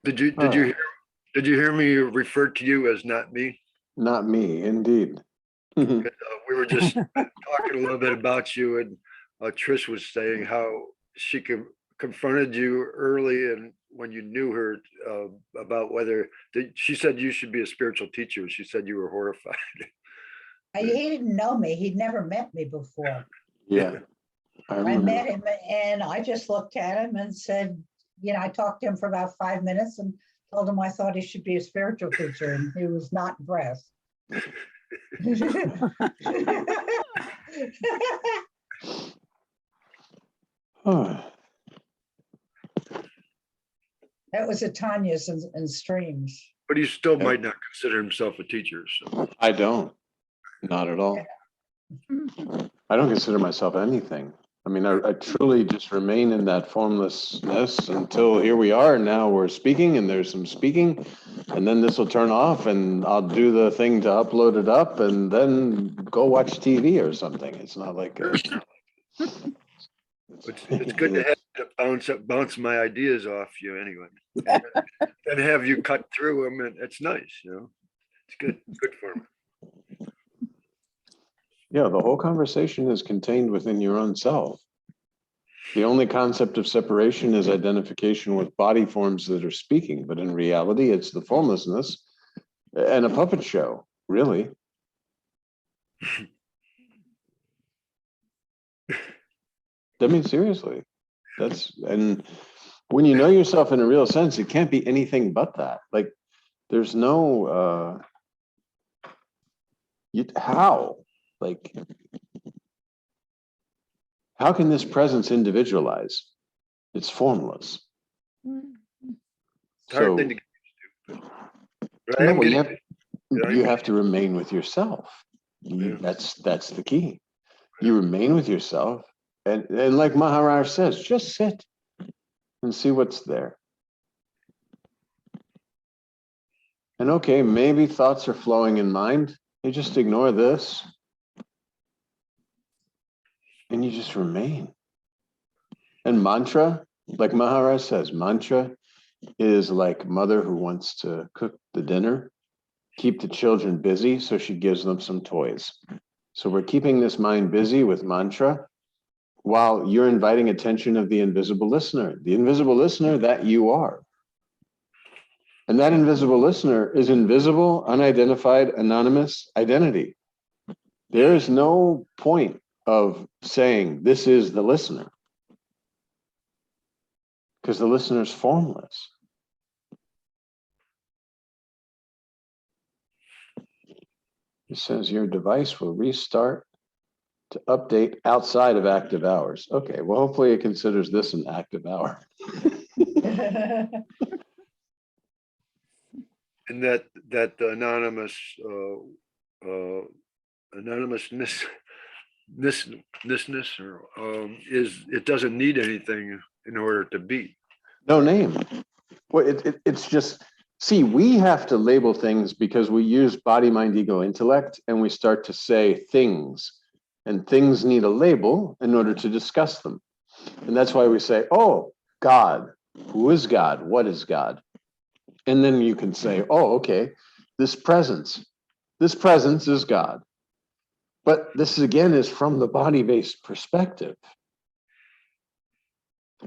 Did you hear me refer to you as not me? Not me, indeed. We were just talking a little bit about you, and Trish was saying how she confronted you early, and when you knew her, about whether she said you should be a spiritual teacher. She said you were horrified. He didn't know me. He'd never met me before. Yeah. I met him and I just looked at him and said, I talked to him for about 5 minutes and told him I thought he should be a spiritual teacher, and he was not impressed. That was at Tanya's and Streams. But he still might not consider himself a teacher. So. I don't. Not at all. I don't consider myself anything. I mean, I truly just remain in that formlessness until here we are. Now we're speaking, and there's some speaking, and then this will turn off, and I'll do the thing to upload it up, and then go watch TV or something. It's not like it's good to have to bounce my ideas off you anyway, and have you cut through them, and it's nice. It's good for me. Yeah, the whole conversation is contained within your own self. The only concept of separation is identification with body forms that are speaking, but in reality, it's the formlessness and a puppet show, really. I mean, seriously, and when you know yourself in a real sense, it can't be anything but that. Like, there's no, how? Like, how can this presence individualize? It's formless. Hard thing to get used to. You have to remain with yourself. That's the key. You remain with yourself, and like Maharaj says, just sit and see what's there. And okay, maybe thoughts are flowing in mind. You just ignore this. And you just remain. And mantra, like Maharaj says, mantra is like mother who wants to cook the dinner, keep the children busy, so she gives them some toys. So we're keeping this mind busy with mantra while you're inviting attention of the invisible listener that you are. And that invisible listener is invisible, unidentified, anonymous identity. There is no point of saying this is the listener, because the listener is formless. It says your device will restart to update outside of active hours. Okay, well, hopefully it considers this an active hour. And that anonymousness is, it doesn't need anything in order to be. No name. Well, it's just, see, we have to label things because we use body, mind, ego, intellect, and we start to say things, and things need a label in order to discuss them. And that's why we say, oh, God. Who is God? What is God? And then you can say, oh, okay, this presence is God. But this, again, is from the body-based perspective.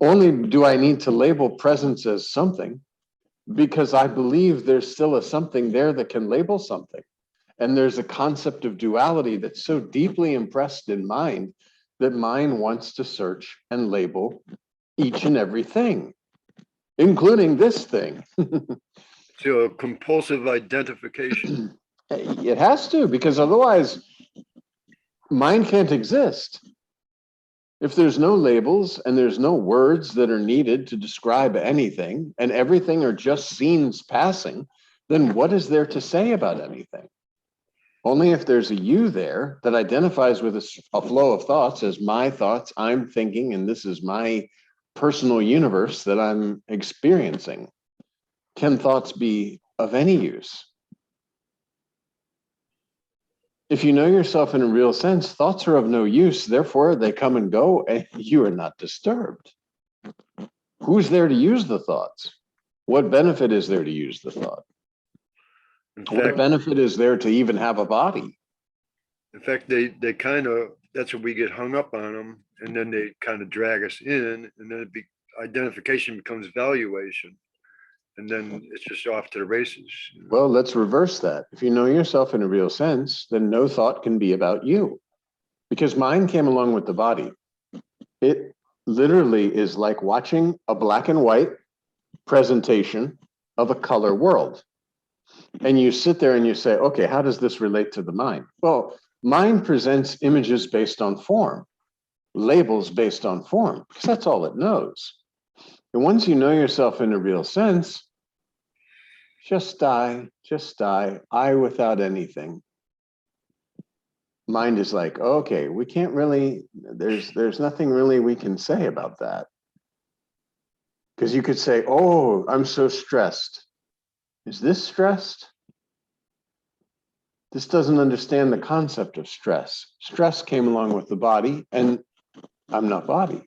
Only do I need to label presence as something because I believe there's still a something there that can label something. And there's a concept of duality that's so deeply impressed in mind that mind wants to search and label each and every thing, including this thing. So a compulsive identification. It has to, because otherwise mind can't exist. If there's no labels and there's no words that are needed to describe anything, and everything are just scenes passing, then what is there to say about anything? Only if there's a you there that identifies with a flow of thoughts as my thoughts, I'm thinking, and this is my personal universe that I'm experiencing, can thoughts be of any use. If you know yourself in a real sense, thoughts are of no use, therefore they come and go and you are not disturbed. Who's there to use the thoughts? What benefit is there to use the thought? In What fact, benefit is there to even have a body? they kind of, that's what we get hung up on them, and then they kind of drag us in, and then identification becomes valuation, and then it's just off to the races. Well, let's reverse that. If you know yourself in a real sense, then no thought can be about you, because mind came along with the body. It literally is like watching a black and white presentation of a color world. And you sit there and you say, okay, how does this relate to the mind? Well, mind presents images based on form, labels based on form, because that's all it knows. And once you know yourself in a real sense, just die, I without anything. Mind is like, okay, we can't really, there's nothing really we can say about that. Because you could say, oh, I'm so stressed. Is this stressed? This doesn't understand the concept of stress. Stress came along with the body, and I'm not body.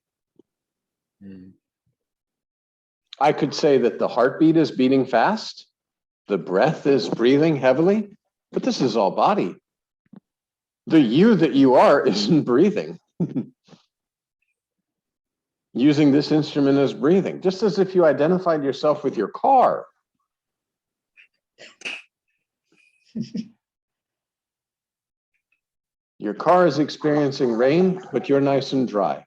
I could say that the heartbeat is beating fast, the breath is breathing heavily, but this is all body. The you that you are isn't breathing. Using this instrument as breathing, just as if you identified yourself with your car. Your car is experiencing rain, but you're nice and dry.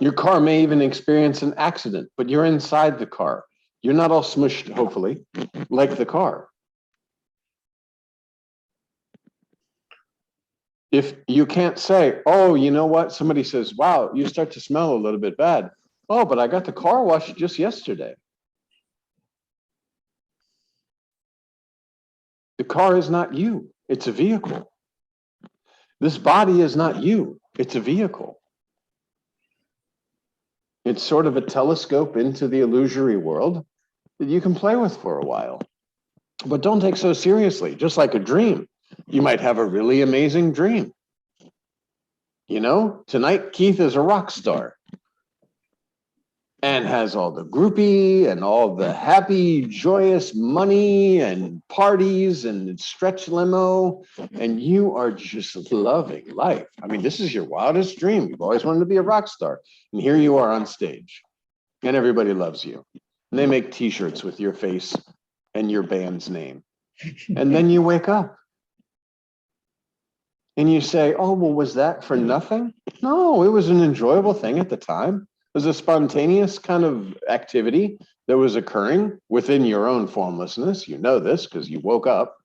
Your car may even experience an accident, but you're inside the car. You're not all smushed, hopefully, like the car. If you can't say, oh, you know what? Somebody says, wow, you start to smell a little bit bad. Oh, but I got the car washed just yesterday. The car is not you. It's a vehicle. This body is not you. It's a vehicle. It's sort of a telescope into the illusory world that you can play with for a while. But don't take so seriously, just like a dream. You might have a really amazing dream. You know, tonight Keith is a rock star and has all the groupie and all the happy, joyous money and parties and stretch limo, and you are just loving life. I mean, this is your wildest dream. You've always wanted to be a rock star, and here you are on stage, and everybody loves you. And they make t-shirts with your face and your band's name. And then you wake up and you say, oh, well, was that for nothing? No, it was an enjoyable thing at the time. It was a spontaneous kind of activity that was occurring within your own formlessness. You know this because you woke up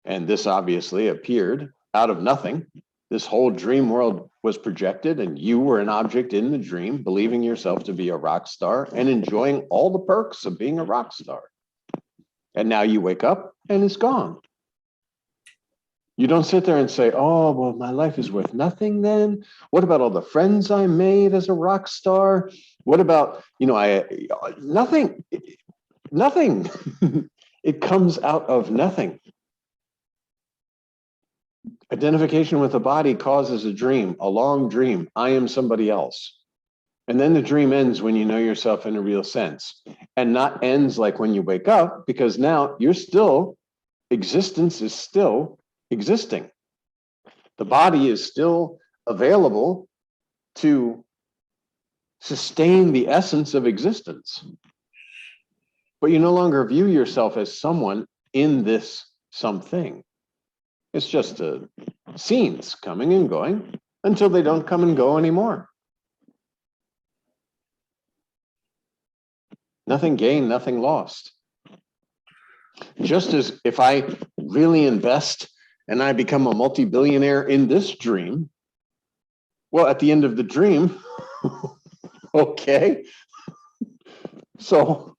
and this obviously appeared out of nothing. This whole dream world was projected and you were an object in the dream, believing yourself to be a rock star and enjoying all the perks of being a rock star. And now you wake up and it's gone. You don't sit there and say, oh, well, my life is worth nothing then. What about all the friends I made as a rock star? What about, you know, nothing. It comes out of nothing. Identification with the body causes a dream, a long dream. I am somebody else. And then the dream ends when you know yourself in a real sense, and not ends like when you wake up, because now you're still, existence is still existing. The body is still available to sustain the essence of existence. But you no longer view yourself as someone in this something. It's just scenes coming and going until they don't come and go anymore. Nothing gained, nothing lost. Just as if I really invest and I become a multi-billionaire in this dream, well, at the end of the dream, okay, so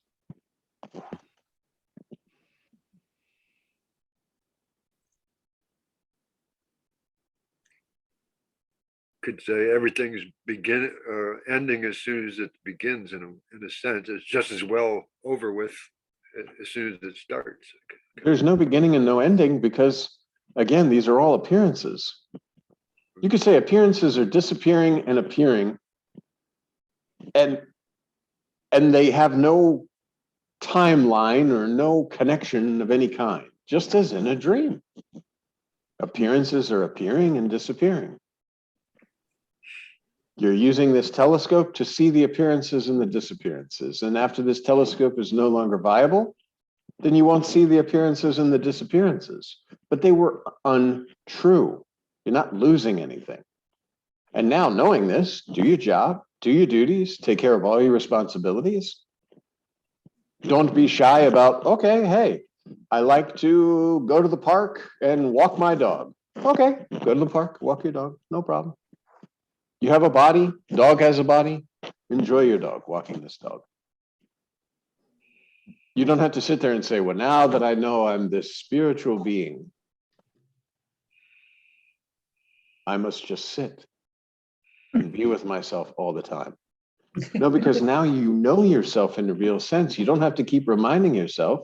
could say everything's ending as soon as it begins. In a sense, it's just as well over with as soon as it starts. There's no beginning and no ending because, again, these are all appearances. You could say appearances are disappearing and appearing, and And they have no timeline or no connection of any kind, just as in a dream. Appearances are appearing and disappearing. You're using this telescope to see the appearances and the disappearances. And after this telescope is no longer viable, then you won't see the appearances and the disappearances. But they were untrue. You're not losing anything. And now, knowing this, do your job, do your duties, take care of all your responsibilities. Don't be shy about, okay, hey, I like to go to the park and walk my dog. Okay, go to the park, walk your dog, no problem. You have a body, dog has a body, enjoy your dog, walking this dog. You don't have to sit there and say, well, now that I know I'm this spiritual being, I must just sit and be with myself all the time. No, because now you know yourself in the real sense. You don't have to keep reminding yourself.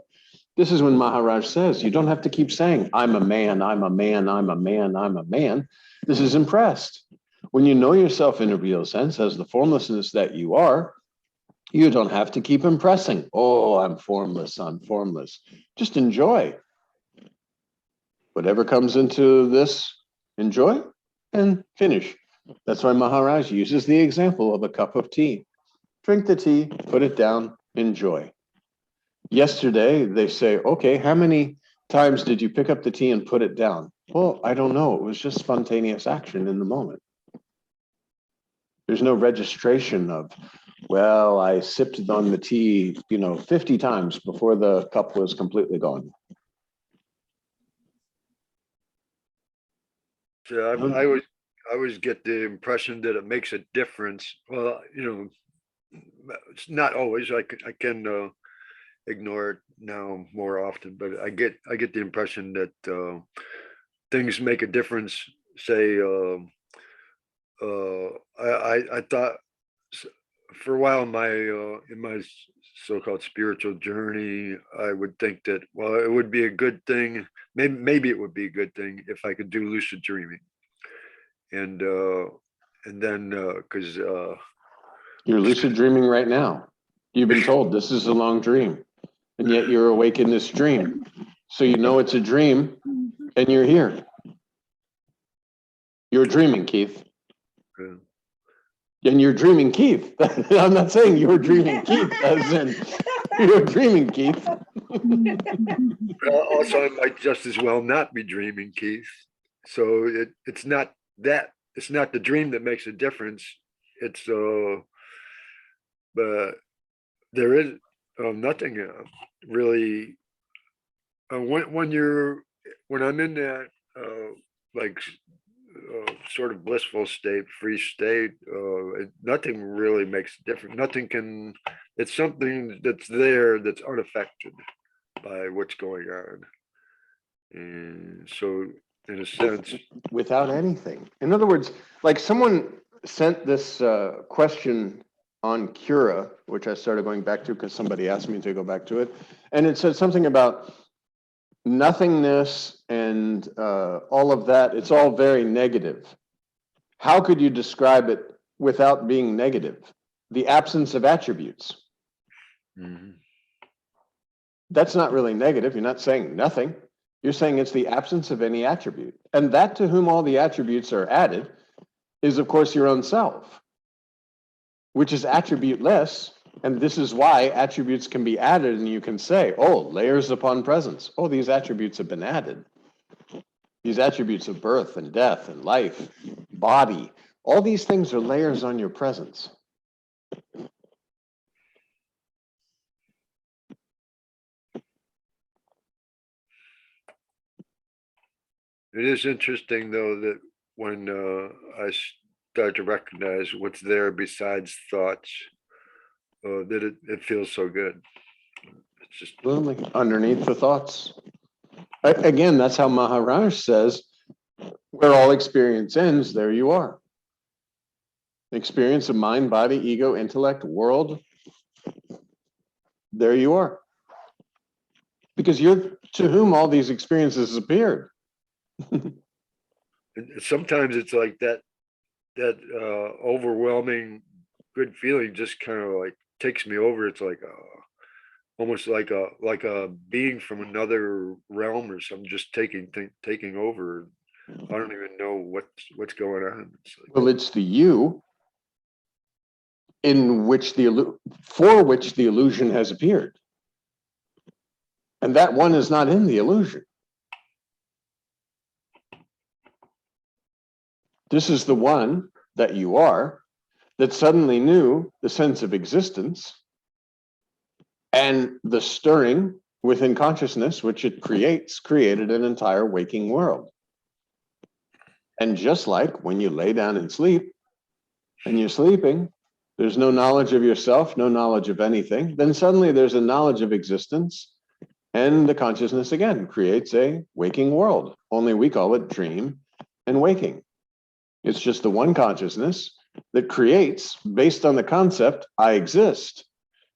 This is when Maharaj says, you don't have to keep saying, I'm a man, I'm a man, I'm a man, I'm a man. This is impressed. When you know yourself in a real sense as the formlessness that you are, you don't have to keep impressing. Oh, I'm formless, I'm formless. Just enjoy. Whatever comes into this, enjoy and finish. That's why Maharaj uses the example of a cup of tea. Drink the tea, put it down, enjoy. Yesterday, they say, okay, how many times did you pick up the tea and put it down? Well, I don't know. It was just spontaneous action in the moment. There's no registration of, well, I sipped on the tea, 50 times before the cup was completely gone. So I always get the impression that it makes a difference. Well, it's not always. I can ignore it now more often, but I get the impression that things make a difference. Say, I thought for a while in my so-called spiritual journey, I would think that, well, it would be a good thing. Maybe it would be a good thing if I could do lucid dreaming, and then because you're lucid dreaming right now. You've been told this is a long dream, and yet you're awake in this dream. So you know it's a dream, and you're here. You're dreaming, Keith. And you're dreaming, Keith. I'm not saying you're dreaming, Keith, as in you're dreaming, Keith. Also, I might just as well not be dreaming, Keith. So it's not the dream that makes a difference. It's but there is nothing really when I'm in that like sort of blissful state, free state, nothing really makes a difference. Nothing can. It's something that's there that's unaffected by what's going on, and so in a sense, without anything. In other words, like someone sent this question on Cura, which I started going back to because somebody asked me to go back to it, and it said something about nothingness and all of that. It's all very negative. How could you describe it without being negative? The absence of attributes. mm-hmm. That's not really negative. You're not saying nothing. You're saying it's the absence of any attribute. And that to whom all the attributes are added is, of course, your own self, which is attribute-less. And this is why attributes can be added, and you can say, oh, layers upon presence. Oh, these attributes have been added. These attributes of birth and death and life, body, all these things are layers on your presence. It is interesting, though, that when I start to recognize what's there besides thoughts, that it feels so good. It's just underneath the thoughts. Again, that's how Maharaj says, where all experience ends, there you are. Experience of mind, body, ego, intellect, world, there you are. Because you're to whom all these experiences appeared. sometimes it's like that overwhelming good feeling just kind of like takes me over. It's like almost like a being from another realm or something, just taking over. I don't even know what's going on. It's like, Well, it's the you in which for which the illusion has appeared. And that one is not in the illusion. This is the one that you are that suddenly knew the sense of existence and the stirring within consciousness, which it created an entire waking world. And just like when you lay down and sleep and you're sleeping, there's no knowledge of yourself, no knowledge of anything. Then suddenly there's a knowledge of existence, and the consciousness again creates a waking world. Only we call it dream and waking. It's just the one consciousness that creates based on the concept, I exist,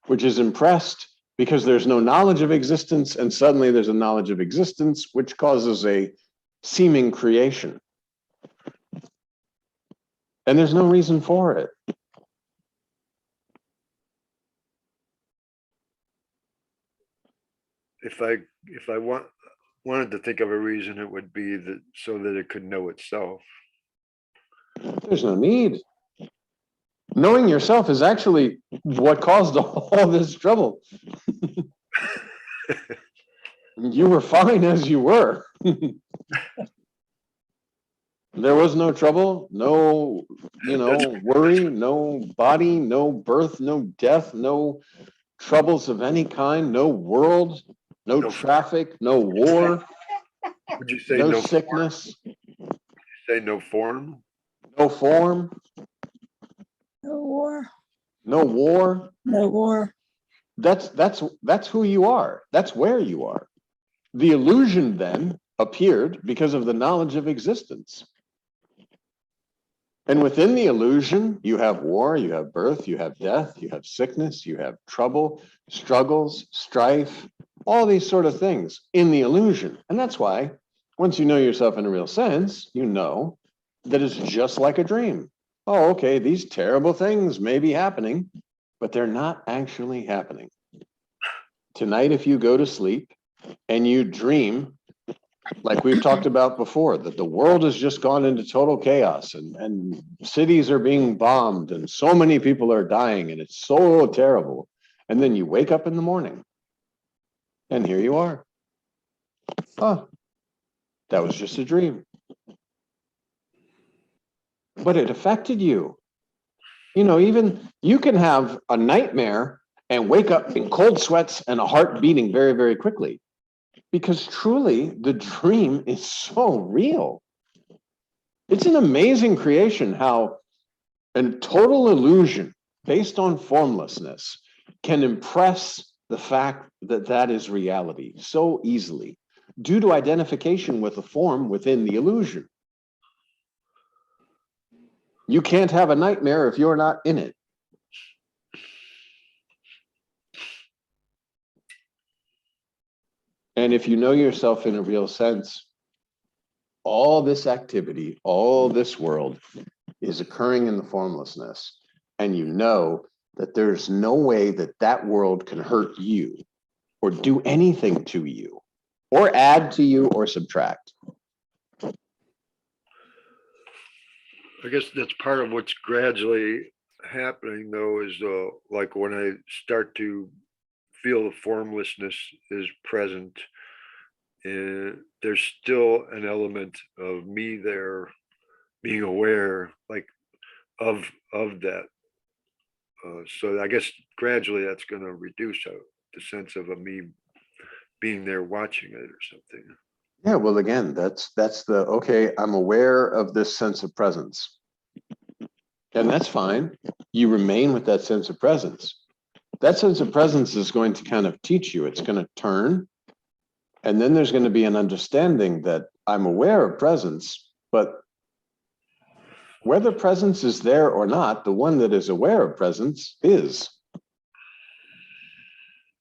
which is impressed because there's no knowledge of existence, and suddenly there's a knowledge of existence, which causes a seeming creation. And there's no reason for it. if I wanted to think of a reason, it would be that so that it could know itself. There's no need. Knowing yourself is actually what caused all this trouble. You were fine as you were. There was no trouble, no, worry, no body, no birth, no death, no troubles of any kind, no world, no traffic, no war, Would you say no no sickness, say no form? no form, No war. no war. No war. That's who you are. That's where you are. The illusion then appeared because of the knowledge of existence. And within the illusion, you have war, you have birth, you have death, you have sickness, you have trouble, struggles, strife, all these sort of things in the illusion. And that's why once you know yourself in a real sense, you know that it's just like a dream. Oh, okay, these terrible things may be happening, but they're not actually happening. Tonight, if you go to sleep and you dream, like we've talked about before, that the world has just gone into total chaos and cities are being bombed and so many people are dying and it's so terrible. And then you wake up in the morning and here you are. Oh, that was just a dream. But it affected you. Even you can have a nightmare and wake up in cold sweats and a heart beating very, very quickly. Because truly, the dream is so real. It's an amazing creation how a total illusion based on formlessness can impress the fact that that is reality so easily due to identification with the form within the illusion. You can't have a nightmare if you're not in it. And if you know yourself in a real sense, all this activity, all this world is occurring in the formlessness. And you know that there's no way that that world can hurt you or do anything to you or add to you or subtract. I guess that's part of what's gradually happening, though, is like when I start to feel the formlessness is present, there's still an element of me there, being aware, like of that. So I guess gradually that's going to reduce the sense of a me being there watching it or something. Yeah, well, again, that's the, okay, I'm aware of this sense of presence. And that's fine. You remain with that sense of presence. That sense of presence is going to kind of teach you. It's going to turn. And then there's going to be an understanding that I'm aware of presence, but whether presence is there or not, the one that is aware of presence is.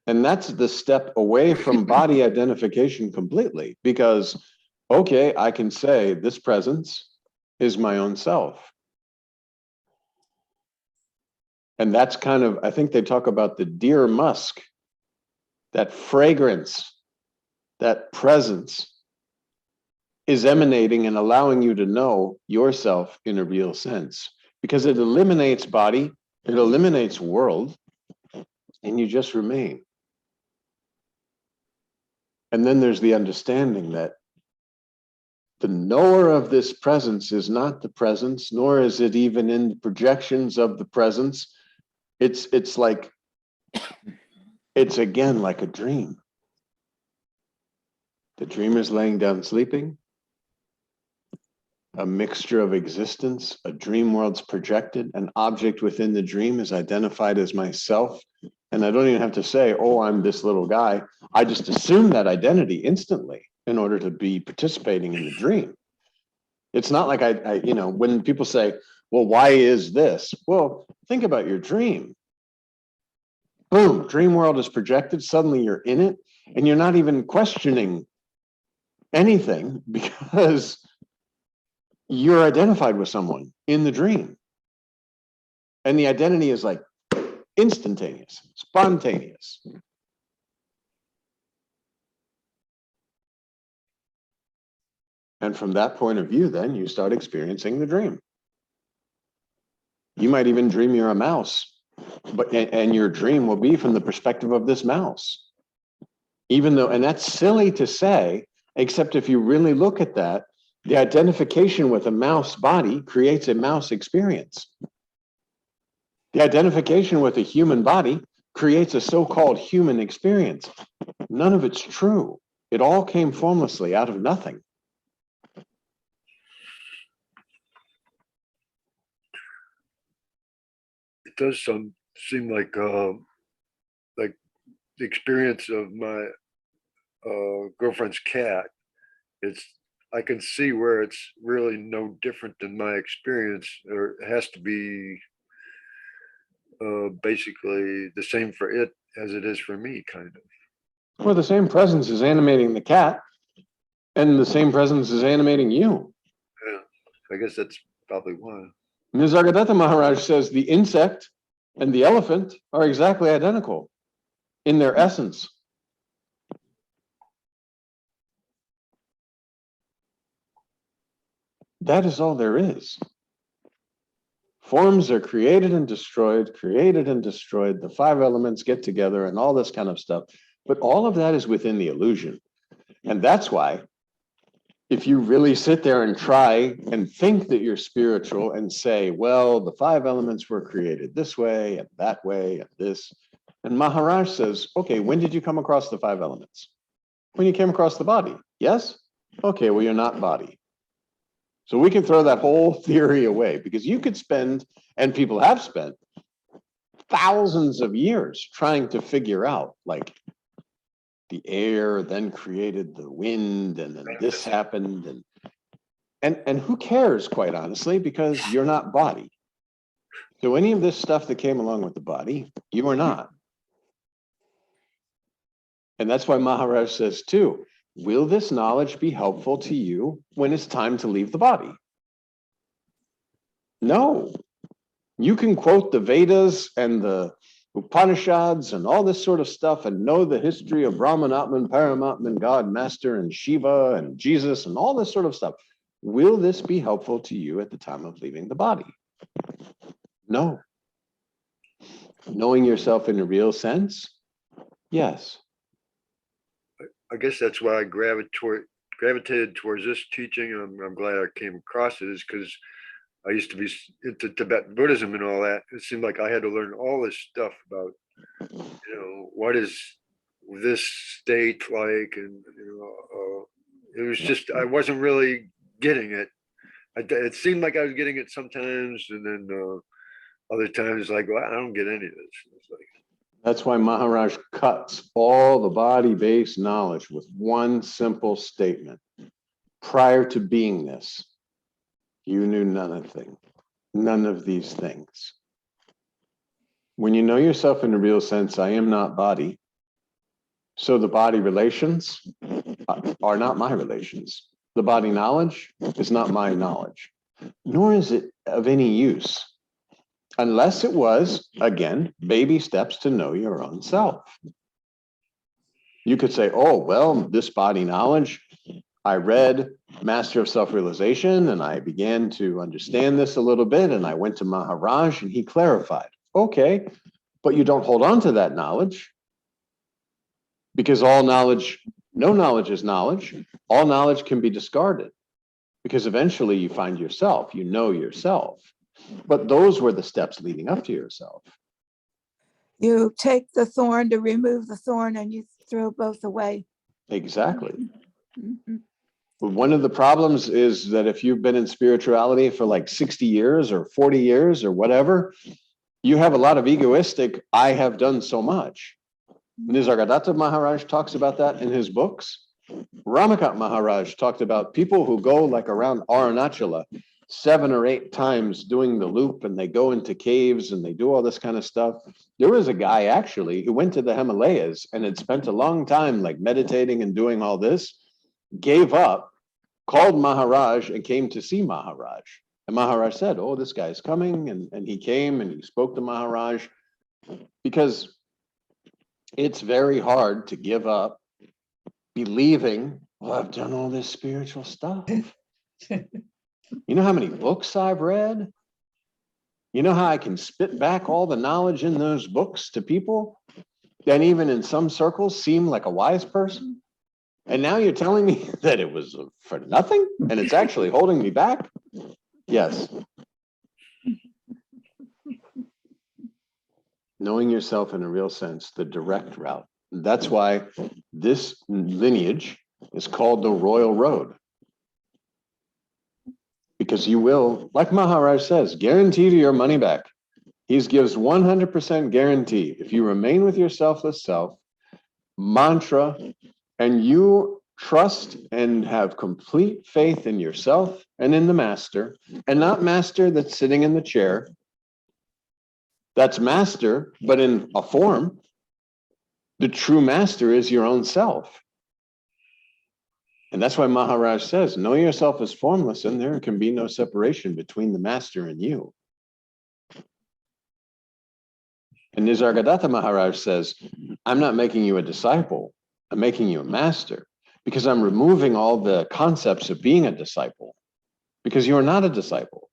And that's the step away from body identification completely, because, okay, I can say this presence is my own self. And that's kind of, I think they talk about the deer musk, that fragrance, that presence is emanating and allowing you to know yourself in a real sense, because it eliminates body, it eliminates world, and you just remain. And then there's the understanding that the knower of this presence is not the presence, nor is it even in the projections of the presence. It's like, it's again like a dream. The dreamer's laying down sleeping, a mixture of existence, a dream world's projected, an object within the dream is identified as myself. And I don't even have to say, oh, I'm this little guy. I just assume that identity instantly in order to be participating in the dream. It's not like I when people say, well, why is this? Well, think about your dream. Boom, dream world is projected. Suddenly you're in it and you're not even questioning anything because you're identified with someone in the dream. And the identity is like instantaneous, spontaneous. And from that point of view, then you start experiencing the dream. You might even dream you're a mouse, and your dream will be from the perspective of this mouse. Even though, and that's silly to say, except if you really look at that, the identification with a mouse body creates a mouse experience. The identification with a human body creates a so-called human experience. None of it's true. It all came formlessly out of nothing. It does seem like the experience of my girlfriend's cat. I can see where it's really no different than my experience, or it has to be basically the same for it as it is for me, kind of. Well, the same presence is animating the cat, and the same presence is animating you. Yeah, I guess that's probably why. Nisargadatta Maharaj says the insect and the elephant are exactly identical in their essence. That is all there is. Forms are created and destroyed. The 5 elements get together and all this kind of stuff. But all of that is within the illusion. And that's why if you really sit there and try and think that you're spiritual and say, well, the 5 elements were created this way and that way and this. And Maharaj says, okay, when did you come across the 5 elements? When you came across the body, yes? Okay, well, you're not body. So we can throw that whole theory away because you could spend, and people have spent, thousands of years trying to figure out, like, the air then created the wind, and then this happened, and who cares, quite honestly, because you're not body. So any of this stuff that came along with the body, you are not. And that's why Maharaj says too, will this knowledge be helpful to you when it's time to leave the body? No. You can quote the Vedas and the Upanishads and all this sort of stuff and know the history of Brahman, Atman, Paramatman, God, Master, and Shiva, and Jesus, and all this sort of stuff. Will this be helpful to you at the time of leaving the body? No. Knowing yourself in a real sense? Yes. I guess that's why I gravitated towards this teaching. I'm glad I came across it, is because I used to be into Tibetan Buddhism and all that. It seemed like I had to learn all this stuff about, what is this state like, and it was just, I wasn't really getting it. It seemed like I was getting it sometimes, and then other times like, well, I don't get any of this. It's like, that's why Maharaj cuts all the body-based knowledge with one simple statement. Prior to beingness, you knew none of these things. When you know yourself in a real sense, I am not body. So the body relations are not my relations. The body knowledge is not my knowledge, nor is it of any use. Unless it was, again, baby steps to know your own self. You could say, oh, well, this body knowledge, I read Master of Self-Realization and I began to understand this a little bit, and I went to Maharaj and he clarified. Okay, but you don't hold on to that knowledge, because all knowledge, no knowledge is knowledge. All knowledge can be discarded because eventually you find yourself, you know yourself. But those were the steps leading up to yourself. You take the thorn to remove the thorn and you throw both away. Exactly. Mhm. One of the problems is that if you've been in spirituality for like 60 years or 40 years or whatever, you have a lot of egoistic, I have done so much. Nisargadatta Maharaj talks about that in his books. Ramakant Maharaj talked about people who go like around Arunachala 7 or 8 times doing the loop, and they go into caves and they do all this kind of stuff. There was a guy actually who went to the Himalayas and had spent a long time like meditating and doing all this, gave up, called Maharaj and came to see Maharaj. And Maharaj said, oh, this guy's coming. And he came and he spoke to Maharaj, because it's very hard to give up believing, well, I've done all this spiritual stuff. You know how many books I've read? You know how I can spit back all the knowledge in those books to people that even in some circles seem like a wise person? And now you're telling me that it was for nothing and it's actually holding me back? Yes. Knowing yourself in a real sense, the direct route. That's why this lineage is called the Royal Road. Because you will, like Maharaj says, guarantee to your money back. He gives 100% guarantee. If you remain with your selfless self, mantra, and you trust and have complete faith in yourself and in the master, and not master that's sitting in the chair, that's master, but in a form. The true master is your own self. And that's why Maharaj says, know yourself as formless, and there can be no separation between the master and you. And Nisargadatta Maharaj says, I'm not making you a disciple, I'm making you a master, because I'm removing all the concepts of being a disciple, because you are not a disciple.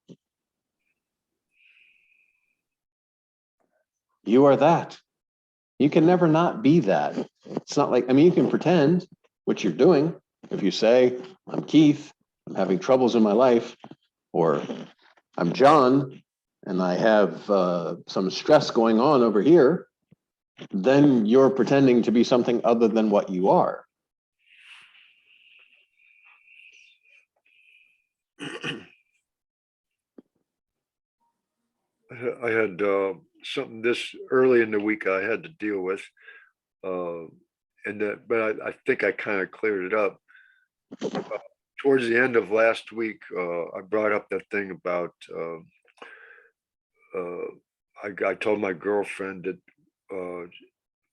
You are that. You can never not be that. It's not like, I mean, you can pretend what you're doing. If you say, I'm Keith, I'm having troubles in my life, or I'm John, and I have some stress going on over here, then you're pretending to be something other than what you are. I had something this early in the week I had to deal with, and that, but I think I kind of cleared it up. Towards the end of last week, I brought up that thing about I told my girlfriend that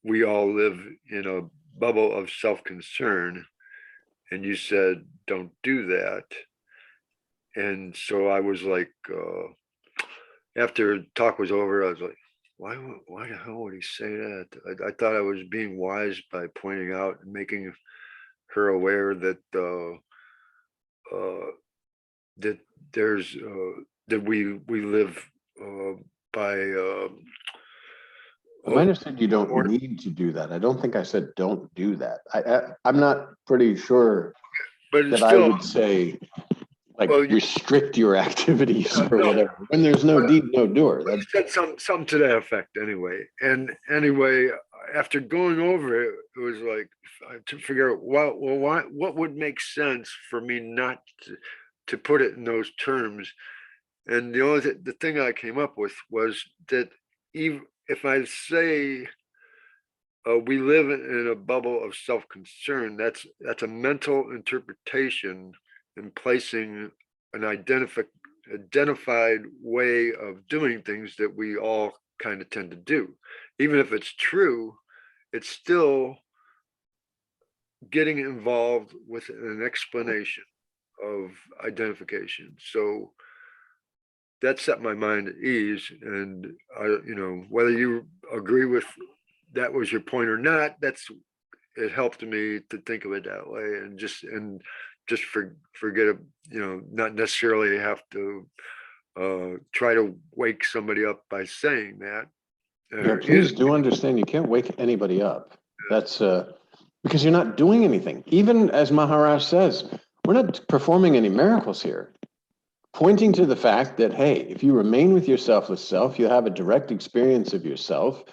we all live in a bubble of self-concern, and you said don't do that. And so I was like, after talk was over, I was like, why the hell would he say that? I thought I was being wise by pointing out and making her aware that that there's that we live by I understand you don't need to do that. I don't think I said don't do that. I'm not pretty sure but it's that I still, would say like well, restrict your activities or no, whatever. When there's no deed, no doer. you said something to that effect anyway. And anyway, after going over it, it was like to figure out what would make sense for me not to put it in those terms. And the thing I came up with was that even if I say we live in a bubble of self-concern, that's a mental interpretation and placing an identified way of doing things that we all kind of tend to do. Even if it's true, it's still getting involved with an explanation of identification. So that set my mind at ease. And whether you agree with that was your point or not, it helped me to think of it that way, and just forget it, not necessarily have to try to wake somebody up by saying that. Yeah, please do understand you can't wake anybody up. That's because you're not doing anything. Even as Maharaj says, we're not performing any miracles here. Pointing to the fact that, hey, if you remain with your selfless self, you have a direct experience of yourself,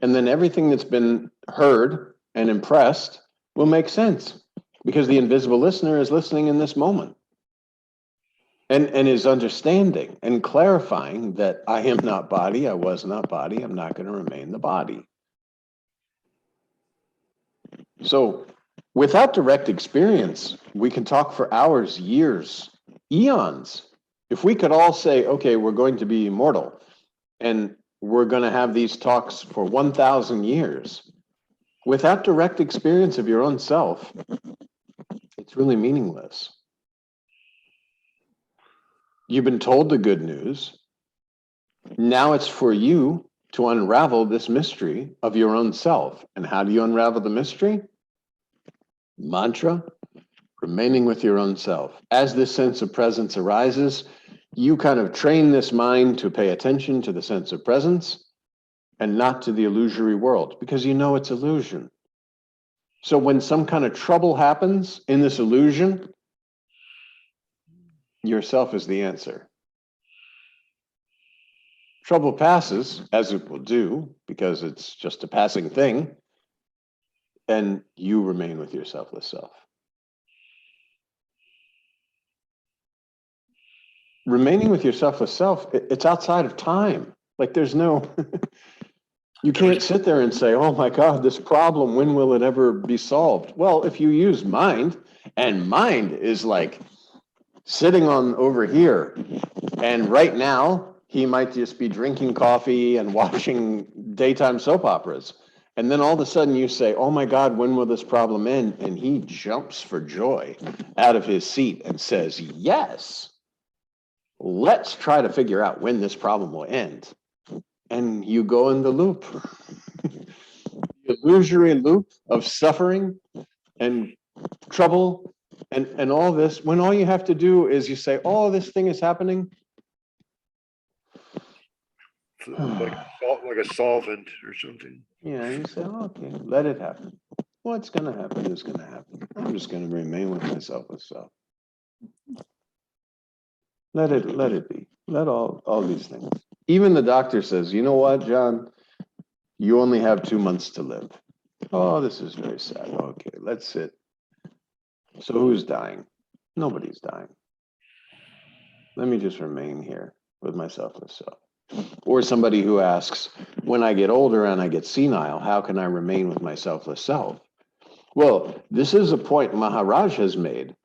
and then everything that's been heard and impressed will make sense because the invisible listener is listening in this moment and is understanding and clarifying that I am not body, I was not body, I'm not going to remain the body. So without direct experience, we can talk for hours, years, eons. If we could all say, okay, we're going to be immortal and we're going to have these talks for 1,000 years, without direct experience of your own self, it's really meaningless. You've been told the good news. Now it's for you to unravel this mystery of your own self. And how do you unravel the mystery? Mantra, remaining with your own self. As this sense of presence arises, you kind of train this mind to pay attention to the sense of presence and not to the illusory world, because you know it's illusion. So when some kind of trouble happens in this illusion, yourself is the answer. Trouble passes, as it will do, because it's just a passing thing, and you remain with your selfless self. Remaining with your selfless self, it's outside of time. Like there's no, you can't sit there and say, oh my God, this problem, when will it ever be solved? Well, if you use mind, and mind is like sitting on over here, and right now, he might just be drinking coffee and watching daytime soap operas. And then all of a sudden you say, oh my God, when will this problem end? And he jumps for joy out of his seat and says, yes, let's try to figure out when this problem will end. And you go in the loop, the illusory loop of suffering and trouble and all this, when all you have to do is you say, oh, this thing is happening. Like a solvent or something. Yeah, you say, oh, okay, let it happen. What's going to happen is going to happen. I'm just going to remain with myself with self. Let it be. Let all these things. Even the doctor says, you know what, John, you only have 2 months to live. Oh, this is very sad. Okay, let's sit. So who's dying? Nobody's dying. Let me just remain here with my selfless self. Or somebody who asks, when I get older and I get senile, how can I remain with my selfless self? Well, this is a point Maharaj has made.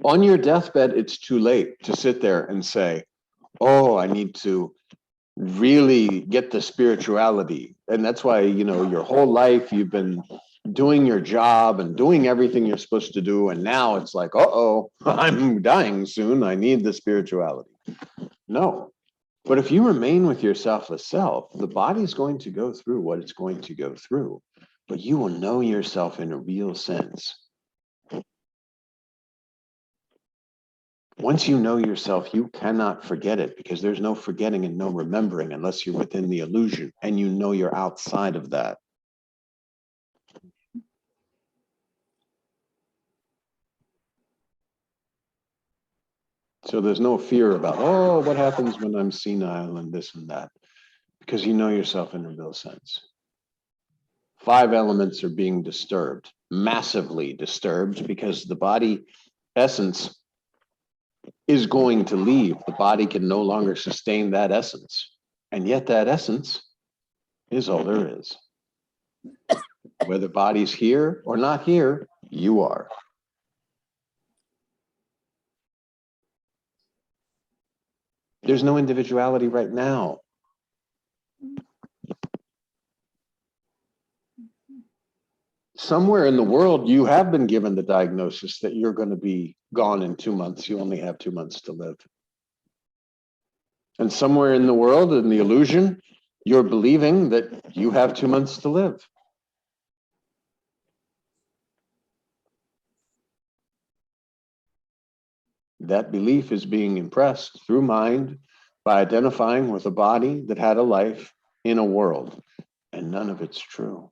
On your deathbed, it's too late to sit there and say, oh, I need to really get the spirituality. And that's why, your whole life you've been doing your job and doing everything you're supposed to do. And now it's like, uh-oh, I'm dying soon. I need the spirituality. No. But if you remain with your selfless self, the body's going to go through what it's going to go through, but you will know yourself in a real sense. Once you know yourself, you cannot forget it, because there's no forgetting and no remembering unless you're within the illusion and you know you're outside of that. So there's no fear about, oh, what happens when I'm senile and this and that, because you know yourself in a real sense. 5 elements are being disturbed, massively disturbed, because the body essence is going to leave. The body can no longer sustain that essence. And yet that essence is all there is. Whether body's here or not here, you are. There's no individuality right now. Somewhere in the world, you have been given the diagnosis that you're going to be gone in 2 months. You only have 2 months to live. And somewhere in the world, in the illusion, you're believing that you have 2 months to live. That belief is being impressed through mind by identifying with a body that had a life in a world, and none of it's true.